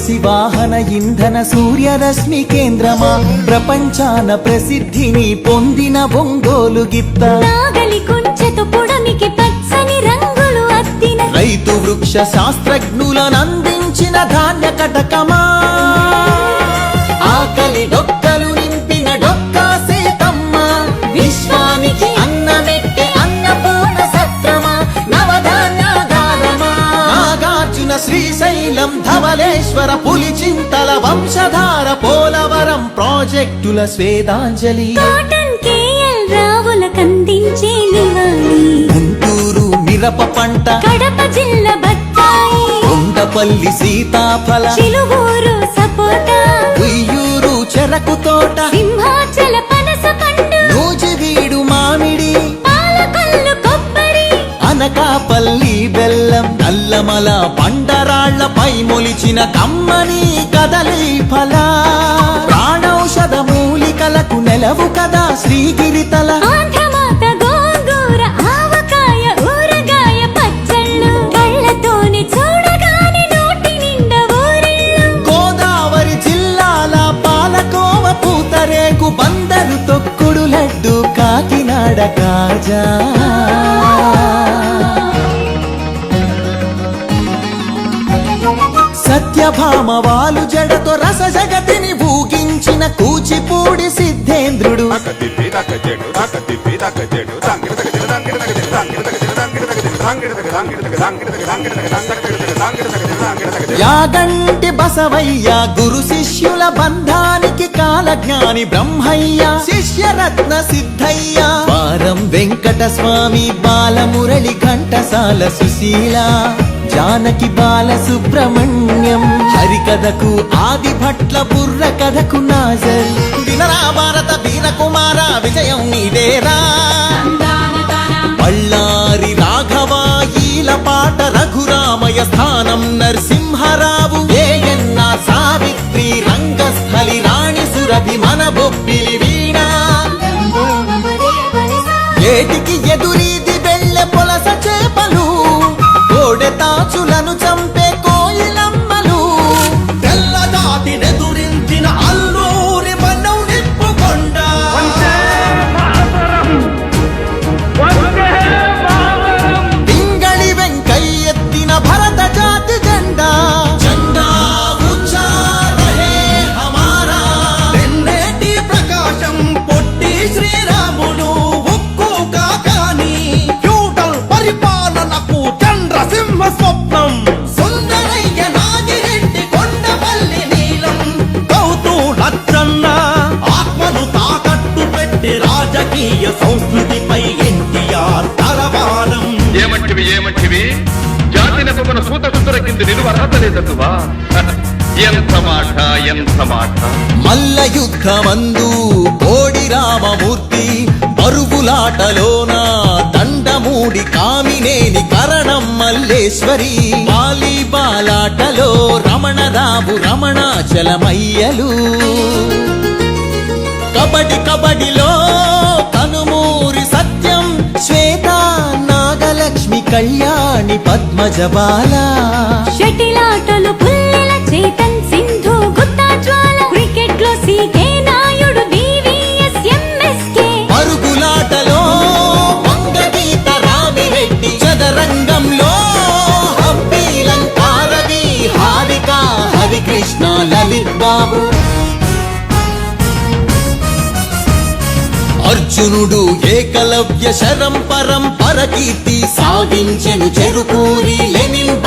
కోసి వాహన ఇంధన సూర్యరశ్మి కేంద్రమా ప్రపంచాన ప్రసిద్ధిని పొందిన ఒంగోలు గిత్త నాగలి కొంచెతో పొడమికి పచ్చని రంగులు అద్దిన రైతు వృక్ష శాస్త్రజ్ఞులనందించిన ధాన్య కటకమా ఆకలి డొక్కలు నింపిన డొక్కా సీతమ్మ విశ్వానికి అన్నమెట్టే అన్నపూర్ణ సత్రమా నవధాన్యాగారమా నాగార్జున శ్రీశైలం ధవళేశ్వర పులిచింతల వంశధార పోలవరం ప్రాజెక్టుల స్వేదాంజలి కాటన్ కేఎల్ రావులకందించే నివాళి గుంటూరు మిరప పంట కడప జిల్లా బత్తాయి కొండపల్లి సీతాఫల చిలువూరు సపోటా ఉయ్యూరు చెరకు తోట సింహాచల పనస పండు నూజివీడు మామిడి పాలకొల్లు కొబ్బరి అనకాపల్లి బెల్లం నల్లమల బండరాళ్లపై మొలిచిన కమ్మని కదలి ఫల ప్రాణౌషధ మూలికలకు నెలవు కదా శ్రీగిరితల ఆంధ్రమాత గోంగూర ఆవకాయ ఊరగాయ పచ్చళ్ళు కళ్ళతోనే చూడగానే నోటి నిండా ఊరిళ్ళు గోదావరి జిల్లాల పాలకోవ పూతరేకు బందరు తొక్కుడు లడ్డు కాకినాడ కాజా సత్యభామ వాలు జడతో రస జగతిని ఊగించిన కూచిపూడి సిద్ధేంద్రుడు యాగంటి బసవయ్య గురు శిష్యుల బంధానికి కాలజ్ఞాని బ్రహ్మయ్య శిష్యరత్న సిద్ధయ్య వారం వెంకట స్వామి బాలమురళి ఘంటసాల సుశీల జానకి బాల సుబ్రహ్మణ్యం హరికథకు ఆది భట్ల బుర్ర కథకు నాజర్ వినరా భారత వీర కుమార విజయం నీదేరా బళ్ళారి రాఘవాయీల పాట రఘురామయ స్థానం నరసింహరావు ఏయన్న సావిత్రి రంగస్థలి రాణి సురభి మన బొబ్బిలి వీణ ఏటికి ఎదురీది వెళ్ళె పొలస చేపలు కోడెతాచులను చంపే కోయిలమ్మలు తెల్లదాటి నెదురించిన అల్లూరి మనం నిప్పుకొండ పింగళి వెంకయ్యెత్తిన భరత జాతి జెండా జెండా ఊంచా రహే హమారా వెన్నేటి ప్రకాశం పొట్టి శ్రీరాములు ఉక్కు కాకాని ఫ్యూడల్ పరిపాలనకు చంద్రసింహ స్వప్నం సుందరయ్య నాగిరెడ్డి కొండపల్లి నీలం గౌతు లచ్చన్న ఆత్మను తాకట్టు పెట్టి రాజకీయ సంస్కృతిపై ఎన్టీఆర్ తలవానం ఏమంటివి జాతి నెపమున సూత సుతుర కింద నిలువ అర్హత లేదటువా ఎంత మాట మల్ల యుద్ధమందు కోడి రామమూర్తి బరువులాటలోన దండమూడి కామినేని కరణం మల్లేశ్వరి వాలీబాలాటలో రమణరావు రమణాచలమయ్యలు కబడిలో కనుమూరి సత్యం శ్వేత నాగలక్ష్మి కళ్యాణి పద్మజబాల షటిలాటలు పుల్లెల చేతన్ సింధు గుత్తా జ్వాల క్రికెట్ లో సీకే నాయుడు వివిఎస్ ఎంఎస్కే పరుగులాటలో వంగగీత రామిరెడ్డి చదరంగంలో హంపీలంకారవి హారిక హరికృష్ణ లలిత్ బాబు అర్జునుడు ఏకలవ్య శరం పరంపర కీర్తి సాగించెను చెరుకూరి లెనిన్